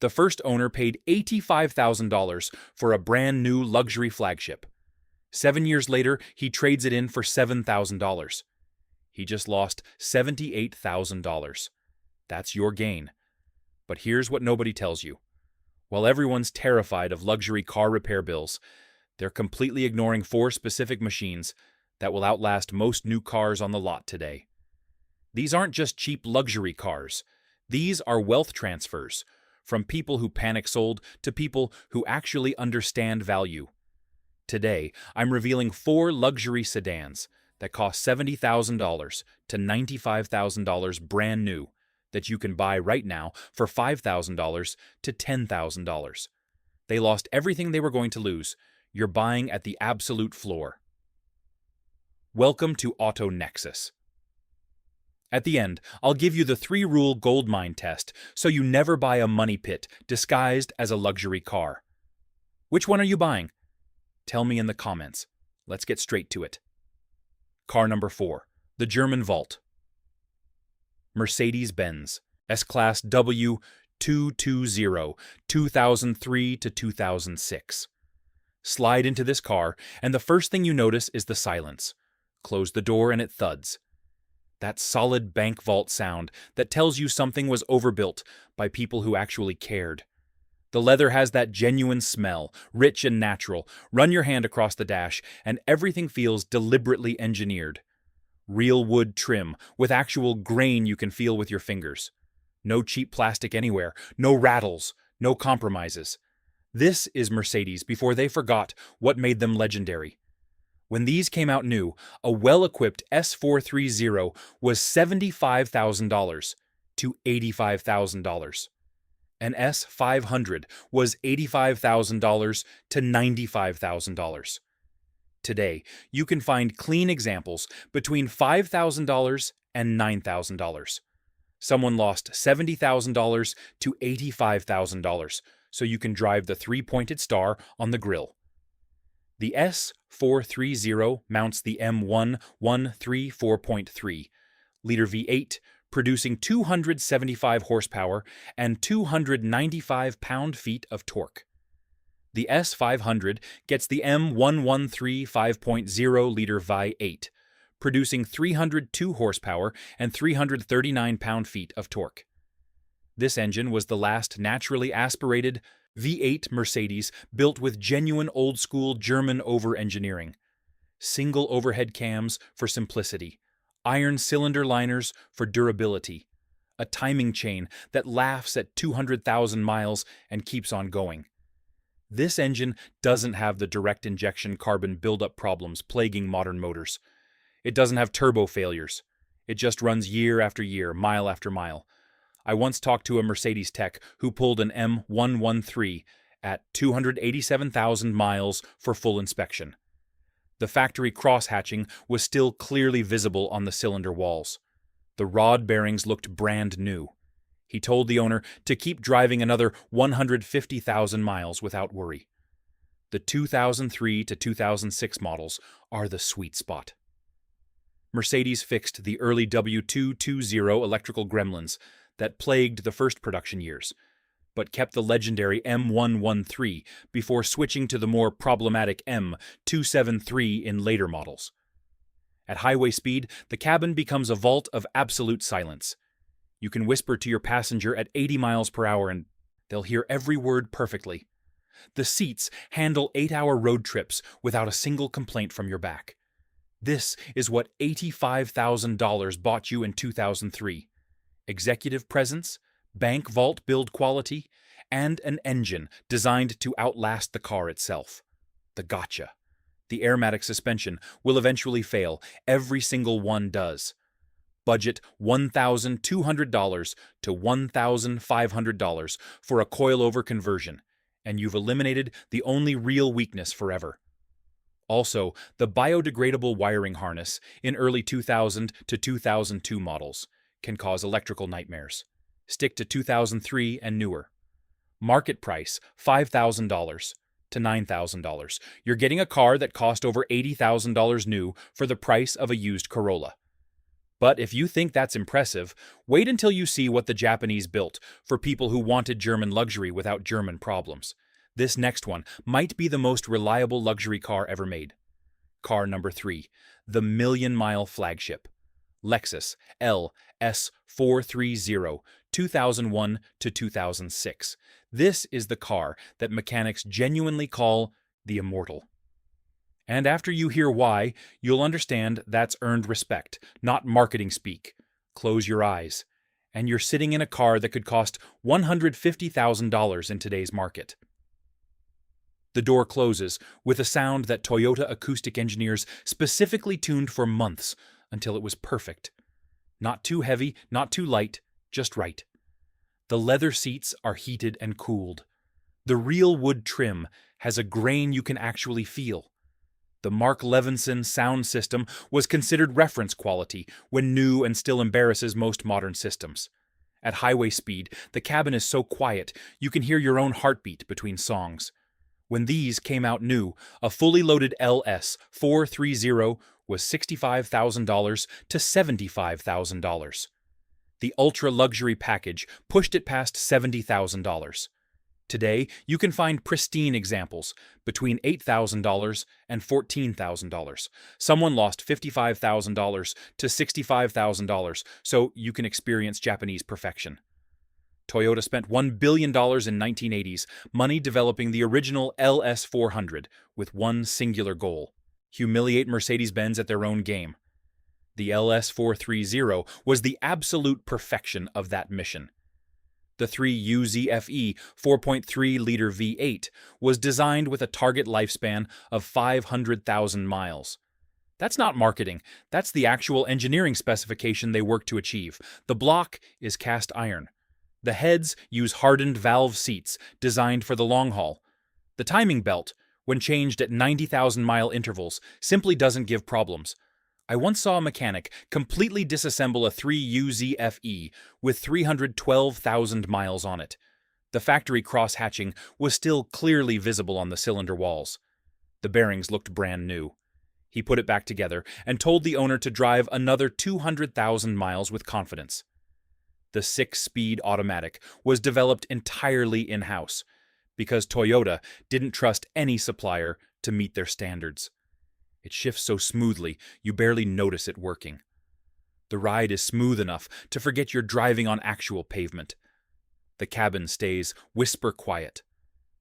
The first owner paid $85,000 for a brand new luxury flagship. 7 years later, he trades it in for $7,000. He just lost $78,000. That's your gain. But here's what nobody tells you. While everyone's terrified of luxury car repair bills, they're completely ignoring 4 specific machines that will outlast most new cars on the lot today. These aren't just cheap luxury cars. These are wealth transfers, from people who panic sold to people who actually understand value. Today, I'm revealing 4 luxury sedans that cost $70,000 to $95,000 brand new that you can buy right now for $5,000 to $10,000. They lost everything they were going to lose. You're buying at the absolute floor. Welcome to AutoNexus. At the end, I'll give you the 3-rule Goldmine test so you never buy a money pit disguised as a luxury car. Which one are you buying? Tell me in the comments. Let's get straight to it. Car number 4, the German Vault. Mercedes-Benz S-Class W220, 2003 to 2006. Slide into this car, and the first thing you notice is the silence. Close the door and it thuds. That solid bank vault sound that tells you something was overbuilt by people who actually cared. The leather has that genuine smell, rich and natural. Run your hand across the dash, and everything feels deliberately engineered. Real wood trim, with actual grain you can feel with your fingers. No cheap plastic anywhere, no rattles, no compromises. This is Mercedes before they forgot what made them legendary. When these came out new, a well-equipped S430 was $75,000 to $85,000. An S500 was $85,000 to $95,000. Today, you can find clean examples between $5,000 and $9,000. Someone lost $70,000 to $85,000, so you can drive the 3-pointed star on the grille. The S430 mounts the M113 4.3-liter V8, producing 275 horsepower and 295 pound-feet of torque. The S500 gets the M113 5.0-liter V8, producing 302 horsepower and 339 pound-feet of torque. This engine was the last naturally aspirated V8 Mercedes built with genuine old-school German over-engineering. Single overhead cams for simplicity, iron cylinder liners for durability, a timing chain that laughs at 200,000 miles and keeps on going. This engine doesn't have the direct injection carbon buildup problems plaguing modern motors. It doesn't have turbo failures. It just runs year after year, mile after mile. I once talked to a Mercedes tech who pulled an M113 at 287,000 miles for full inspection. The factory cross-hatching was still clearly visible on the cylinder walls. The rod bearings looked brand new. He told the owner to keep driving another 150,000 miles without worry. The 2003 to 2006 models are the sweet spot. Mercedes fixed the early W220 electrical gremlins that plagued the first production years, but kept the legendary M113 before switching to the more problematic M273 in later models. At highway speed, the cabin becomes a vault of absolute silence. You can whisper to your passenger at 80 miles per hour and they'll hear every word perfectly. The seats handle 8-hour road trips without a single complaint from your back. This is what $85,000 bought you in 2003. Executive presence, bank vault build quality, and an engine designed to outlast the car itself. The gotcha. The airmatic suspension will eventually fail. Every single one does. Budget $1,200 to $1,500 for a coilover conversion, and you've eliminated the only real weakness forever. Also, the biodegradable wiring harness in early 2000 to 2002 models can cause electrical nightmares. Stick to 2003 and newer. Market price $5,000 to $9,000. You're getting a car that cost over $80,000 new for the price of a used Corolla. But if you think that's impressive, wait until you see what the Japanese built for people who wanted German luxury without German problems. This next one might be the most reliable luxury car ever made. Car number 3, the million-mile flagship. Lexus LS430, 2001 to 2006. This is the car that mechanics genuinely call the immortal. And after you hear why, you'll understand that's earned respect, not marketing speak. Close your eyes, and you're sitting in a car that could cost $150,000 in today's market. The door closes with a sound that Toyota acoustic engineers specifically tuned for months until it was perfect. Not too heavy, not too light, just right. The leather seats are heated and cooled. The real wood trim has a grain you can actually feel. The Mark Levinson sound system was considered reference quality when new and still embarrasses most modern systems. At highway speed, the cabin is so quiet you can hear your own heartbeat between songs. When these came out new, a fully loaded LS430 was $65,000 to $75,000. The ultra-luxury package pushed it past $70,000. Today, you can find pristine examples between $8,000 and $14,000. Someone lost $55,000 to $65,000, so you can experience Japanese perfection. Toyota spent $1 billion in 1980s, money developing the original LS400 with one singular goal: humiliate Mercedes-Benz at their own game. The LS430 was the absolute perfection of that mission. The 3UZFE 4.3-liter V8 was designed with a target lifespan of 500,000 miles. That's not marketing, that's the actual engineering specification they worked to achieve. The block is cast iron. The heads use hardened valve seats designed for the long haul. The timing belt, when changed at 90,000-mile intervals, simply doesn't give problems. I once saw a mechanic completely disassemble a 3UZFE with 312,000 miles on it. The factory cross-hatching was still clearly visible on the cylinder walls. The bearings looked brand new. He put it back together and told the owner to drive another 200,000 miles with confidence. The 6-speed automatic was developed entirely in-house because Toyota didn't trust any supplier to meet their standards. It shifts so smoothly, you barely notice it working. The ride is smooth enough to forget you're driving on actual pavement. The cabin stays whisper quiet.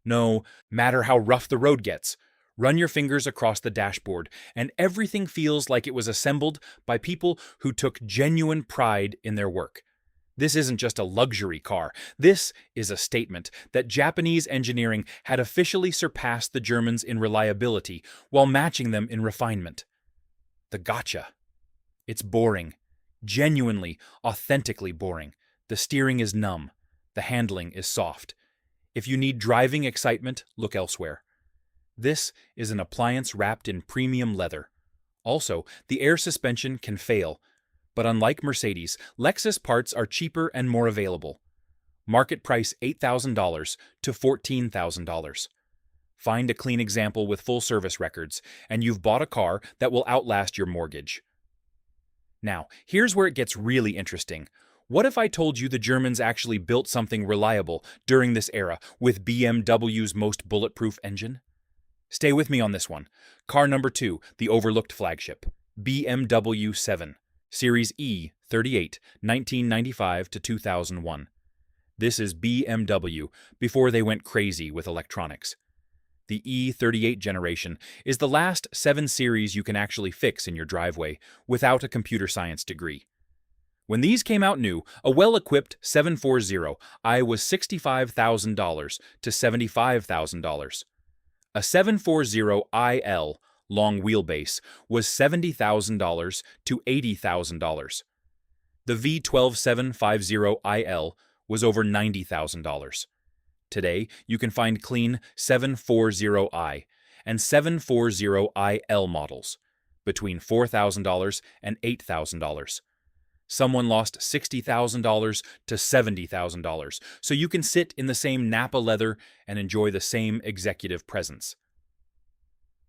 No matter how rough the road gets, run your fingers across the dashboard, and everything feels like it was assembled by people who took genuine pride in their work. This isn't just a luxury car. This is a statement that Japanese engineering had officially surpassed the Germans in reliability while matching them in refinement. The gotcha. It's boring. Genuinely, authentically boring. The steering is numb. The handling is soft. If you need driving excitement, look elsewhere. This is an appliance wrapped in premium leather. Also, the air suspension can fail. But unlike Mercedes, Lexus parts are cheaper and more available. Market price $8,000 to $14,000. Find a clean example with full service records, and you've bought a car that will outlast your mortgage. Now, here's where it gets really interesting. What if I told you the Germans actually built something reliable during this era with BMW's most bulletproof engine? Stay with me on this one. Car number 2, the overlooked flagship, BMW 7. Series E38, 1995 to 2001. This is BMW before they went crazy with electronics. The E38 generation is the last 7 Series you can actually fix in your driveway without a computer science degree. When these came out new, a well-equipped 740i was $65,000 to $75,000. A 740iL long wheelbase was $70,000 to $80,000. The V12750iL was over $90,000. Today, you can find clean 740i and 740iL models between $4,000 and $8,000. Someone lost $60,000 to $70,000, so you can sit in the same Napa leather and enjoy the same executive presence.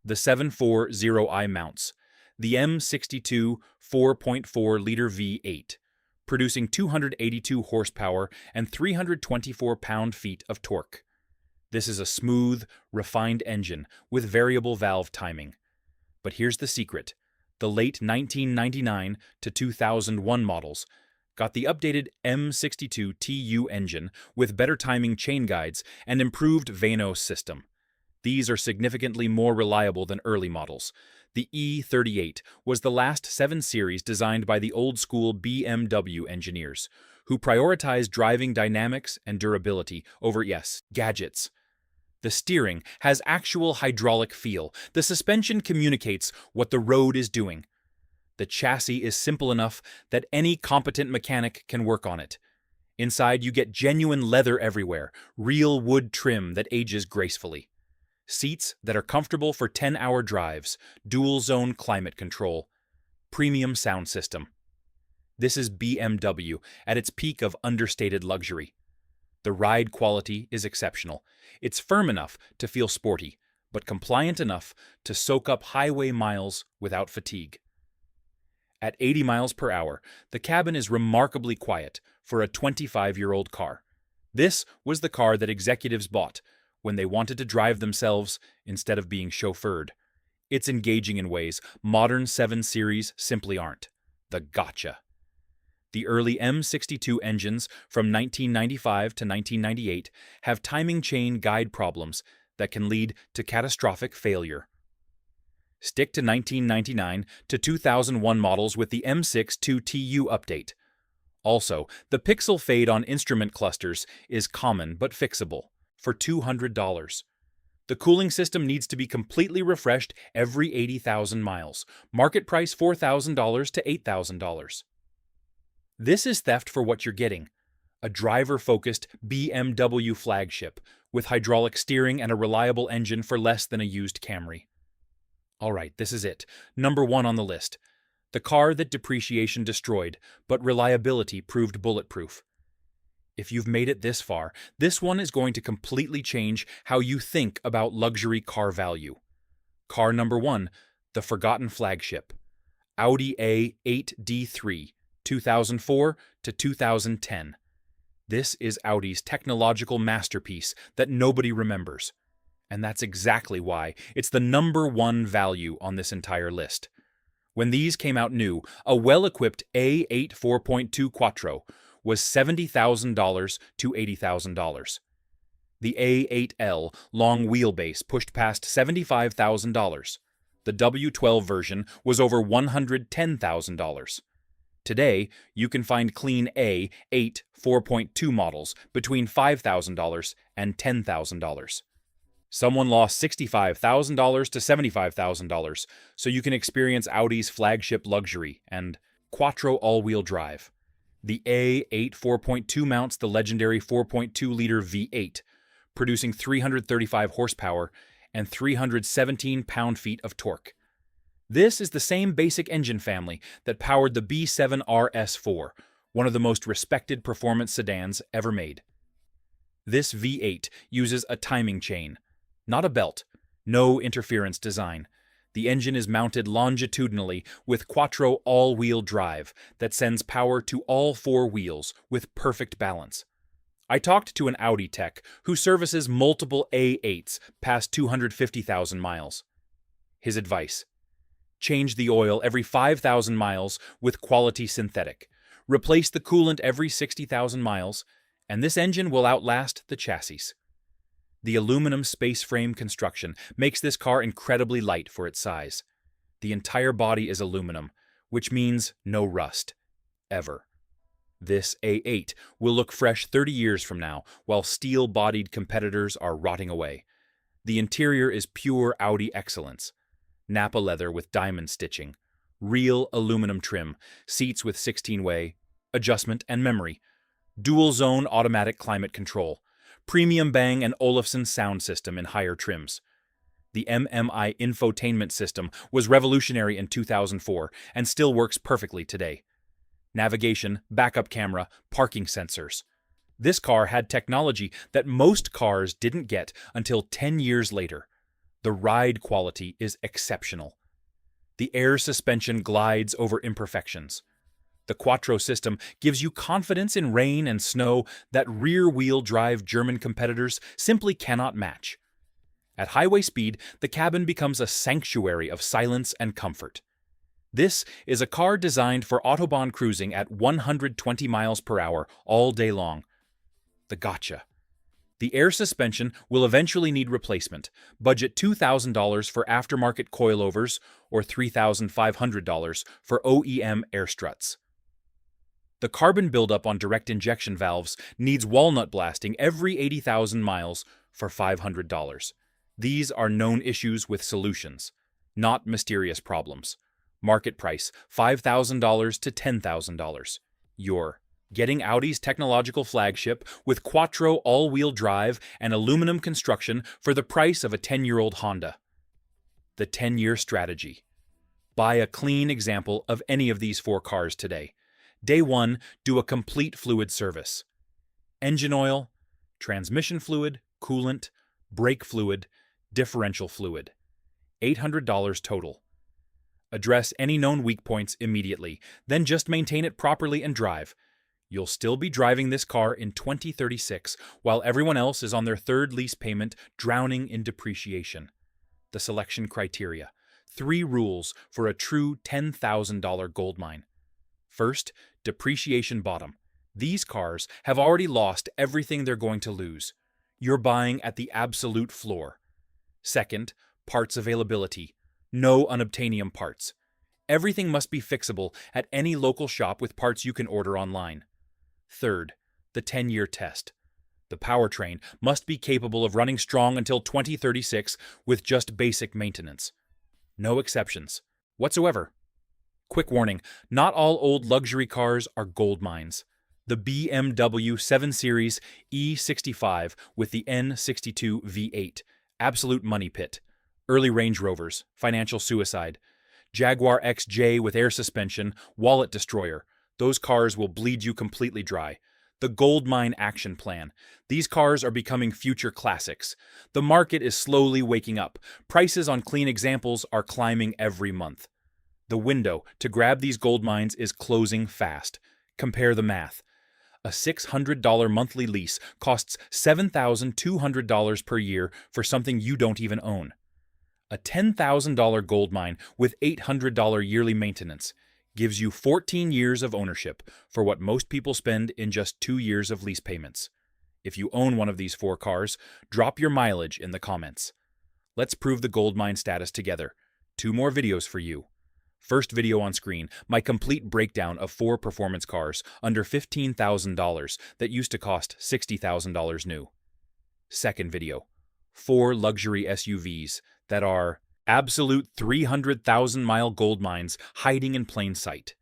The 740i mounts. the M62 4.4-liter V8, producing 282 horsepower and 324 pound-feet of torque. This is a smooth, refined engine with variable valve timing. But here's the secret. The late 1999 to 2001 models got the updated M62 TU engine with better timing chain guides and improved Vanos system. These are significantly more reliable than early models. The E38 was the last 7 Series designed by the old-school BMW engineers, who prioritized driving dynamics and durability over, gadgets. The steering has actual hydraulic feel. The suspension communicates what the road is doing. The chassis is simple enough that any competent mechanic can work on it. Inside, you get genuine leather everywhere, real wood trim that ages gracefully. Seats that are comfortable for 10-hour drives, dual-zone climate control, premium sound system. This is BMW at its peak of understated luxury. The ride quality is exceptional. It's firm enough to feel sporty, but compliant enough to soak up highway miles without fatigue. At 80 miles per hour, the cabin is remarkably quiet for a 25-year-old car. This was the car that executives bought when they wanted to drive themselves instead of being chauffeured. It's engaging in ways modern 7 Series simply aren't. The gotcha. The early M62 engines from 1995 to 1998 have timing chain guide problems that can lead to catastrophic failure. Stick to 1999 to 2001 models with the M62 TU update. Also, the pixel fade on instrument clusters is common but fixable for $200. The cooling system needs to be completely refreshed every 80,000 miles. Market price $4,000 to $8,000. This is theft for what you're getting. A driver-focused BMW flagship with hydraulic steering and a reliable engine for less than a used Camry. Alright, this is it. Number 1 on the list. The car that depreciation destroyed, but reliability proved bulletproof. If you've made it this far, this one is going to completely change how you think about luxury car value. Car number 1, the forgotten flagship. Audi A8 D3, 2004 to 2010. This is Audi's technological masterpiece that nobody remembers. And that's exactly why it's the number 1 value on this entire list. When these came out new, a well-equipped A8 4.2 Quattro was $70,000 to $80,000. The A8L long wheelbase pushed past $75,000. The W12 version was over $110,000. Today, you can find clean A8 4.2 models between $5,000 and $10,000. Someone lost $65,000 to $75,000, so you can experience Audi's flagship luxury and Quattro all-wheel drive. The A8 4.2 mounts the legendary 4.2-liter V8, producing 335 horsepower and 317 pound-feet of torque. This is the same basic engine family that powered the B7 RS4, one of the most respected performance sedans ever made. This V8 uses a timing chain, not a belt, no interference design. The engine is mounted longitudinally with Quattro all-wheel drive that sends power to all 4 wheels with perfect balance. I talked to an Audi tech who services multiple A8s past 250,000 miles. His advice: change the oil every 5,000 miles with quality synthetic. Replace the coolant every 60,000 miles, and this engine will outlast the chassis. The aluminum space frame construction makes this car incredibly light for its size. The entire body is aluminum, which means no rust. Ever. This A8 will look fresh 30 years from now, while steel-bodied competitors are rotting away. The interior is pure Audi excellence. Nappa leather with diamond stitching, real aluminum trim, seats with 16-way, adjustment and memory, dual-zone automatic climate control, premium Bang & Olufsen sound system in higher trims. The MMI infotainment system was revolutionary in 2004 and still works perfectly today. Navigation, backup camera, parking sensors. This car had technology that most cars didn't get until 10 years later. The ride quality is exceptional. The air suspension glides over imperfections. The Quattro system gives you confidence in rain and snow that rear-wheel drive German competitors simply cannot match. At highway speed, the cabin becomes a sanctuary of silence and comfort. This is a car designed for Autobahn cruising at 120 miles per hour all day long. The gotcha. The air suspension will eventually need replacement. Budget $2,000 for aftermarket coilovers or $3,500 for OEM air struts. The carbon buildup on direct injection valves needs walnut blasting every 80,000 miles for $500. These are known issues with solutions, not mysterious problems. Market price $5,000 to $10,000. You're getting Audi's technological flagship with Quattro all-wheel drive and aluminum construction for the price of a 10-year-old Honda. The 10-year strategy. Buy a clean example of any of these four cars today. Day 1, do a complete fluid service. Engine oil, transmission fluid, coolant, brake fluid, differential fluid. $800 total. Address any known weak points immediately, then just maintain it properly and drive. You'll still be driving this car in 2036 while everyone else is on their third lease payment drowning in depreciation. The selection criteria. 3 rules for a true $10,000 gold mine. First, depreciation bottom. These cars have already lost everything they're going to lose. You're buying at the absolute floor. Second, parts availability. No unobtainium parts. Everything must be fixable at any local shop with parts you can order online. Third, the 10-year test. The powertrain must be capable of running strong until 2036 with just basic maintenance. No exceptions whatsoever. Quick warning, not all old luxury cars are gold mines. The BMW 7 Series E65 with the N62 V8, absolute money pit. Early Range Rovers, financial suicide. Jaguar XJ with air suspension, wallet destroyer. Those cars will bleed you completely dry. The gold mine action plan. These cars are becoming future classics. The market is slowly waking up. Prices on clean examples are climbing every month. The window to grab these gold mines is closing fast. Compare the math. A $600 monthly lease costs $7,200 per year for something you don't even own. A $10,000 gold mine with $800 yearly maintenance gives you 14 years of ownership for what most people spend in just 2 years of lease payments. If you own one of these 4 cars, drop your mileage in the comments. Let's prove the gold mine status together. 2 more videos for you. First video on screen, my complete breakdown of 4 performance cars under $15,000 that used to cost $60,000 new. Second video, 4 luxury SUVs that are absolute 300,000-mile gold mines hiding in plain sight.